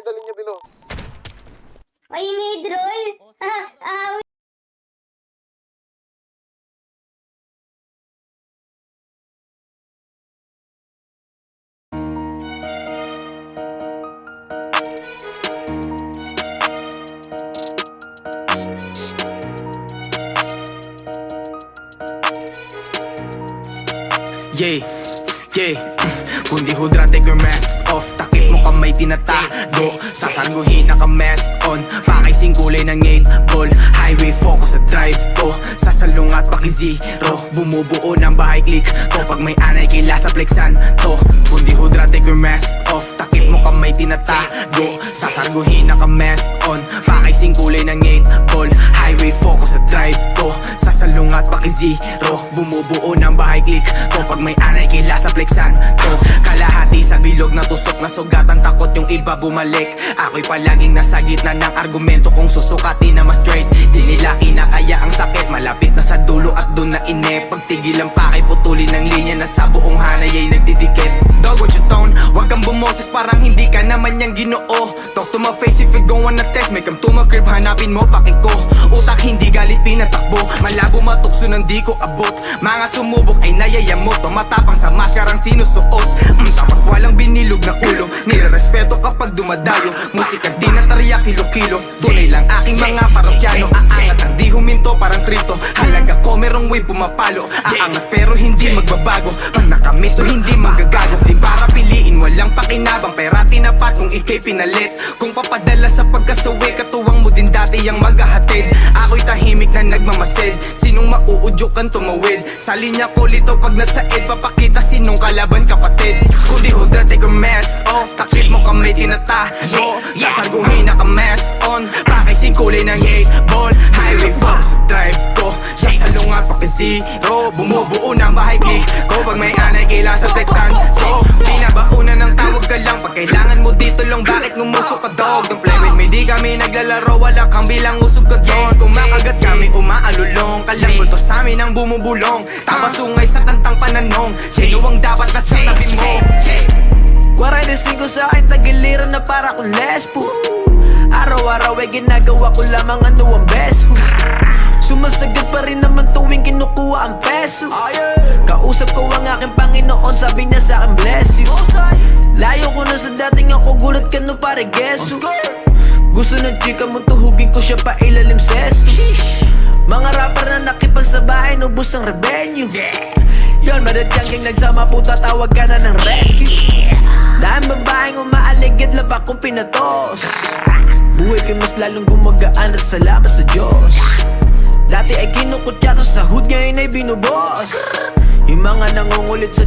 dali niyo bilo. Ay, midroll! Yeah, yeah. Kundi hudra, take your mask off. Takip mo kamay tinatago. Sasalguhin naka-mask on. Pakaising kulay ng 8 ball. Highway focus sa drive ko. Sasalungat paki-zero. Bumubuo ng bahay click ko. Pag may anay kila sa plexan to. Kundi hudra, take your mask off. Takip mo kamay tinatago. Sasalguhin naka-mask on. Pakaising kulay ng 8 ball. Highway focus sa drive ko. Sasalungat paki-zero. Bumubuo ng bahay click ko. Pag may anay kila sa plexan to. Kalahati sa bilog na tusok na sugatan. Takot yung iba bumalik. Ako'y palaging nasa gitna ng argumento. Kung susukatin na mas straight, di nila kinakaya ang sakit. Malapit na sa dulo at dun na ine. Pagtigil ang pakay, putulin ng linya na sa buong hanay ay nagdidikit. Dog, what you tone? Huwag kang bumoses, parang hindi ka naman yang Ginoo. Talk to my face if you go on a test. Make 'em to my crib, hanapin mo pakik ko. Utak hindi galit pinatakbo. Malabo matukso nang di ko abot. Mga sumubok ay nayayamot. Tumatapang sa maskarang sinusuot. Tapat walang binilog na ulo. Nire-respeto kapag dumadayo. Musika di na tariya kilo-kilo. Tunay lang aking mga parokyano. Aangat ang di huminto parang Kristo. Halaga ko merong way pumapalo. Aangat pero hindi magbabago. Pag nakamit to hindi magagago. Di para piliin walang pakinabang. Pera tinapat kung ikay pinalit. Kung papadala sa pagkasawi, katuwang mo din dati ang maghahatid. Ako'y tahimik na nagmamasid. Sinong mauudyokan tumawid. Sa linya ko lito pag nasa ed. Papakita sinong kalaban kapatid. Kundi hudra, take your mask off. Takip mo kamay tinatago. Sasaguhin naka-mask on. Pakaising kulay ng 8 ball. Highway fox drive ko. Sasalungat paki-zero. Bumubuo ng bahay click ko. Pag may anay kila sa Texan ko. Binabauna ng tawag ka lang. Pag kailangan mo dito lang, bakit ngumusok ka dog? Don't play with me, di kami naglalaro. Wala kang bilang usog ka doon. Kung makagat kami umaalulong. Kalang bulto sa amin ang bumubulong. Tapasungay sa kantang pananong. Sino ang dapat na sa tabi mo? 45 sa akin, tagiliran na para kong lesbo. Araw-araw ay ginagawa ko lamang ano ang best ko. Sumasagot pa rin naman tuwing kinukuha ang peso. Kausap ko ang aking Panginoon, sabi niya sa akin bless you. Layo ko na sa dating ako, gulat ka no pare gesso. Gusto ng chika mo tuhugin ko siya pa ilalim sesto. Mga rapper na nakipagsabahay, nubos ang revenue. Yon, madadyang gang nagsama, puta tawag ka na ng rescue. Dahil babaeng umaaligid, labak kong pinatos. Buhay ko'y mas lalong gumagaan at salamat sa Diyos. Dati ay kinukutyato sa hood, ngayon ay binubos. Yung mga nangungulit sa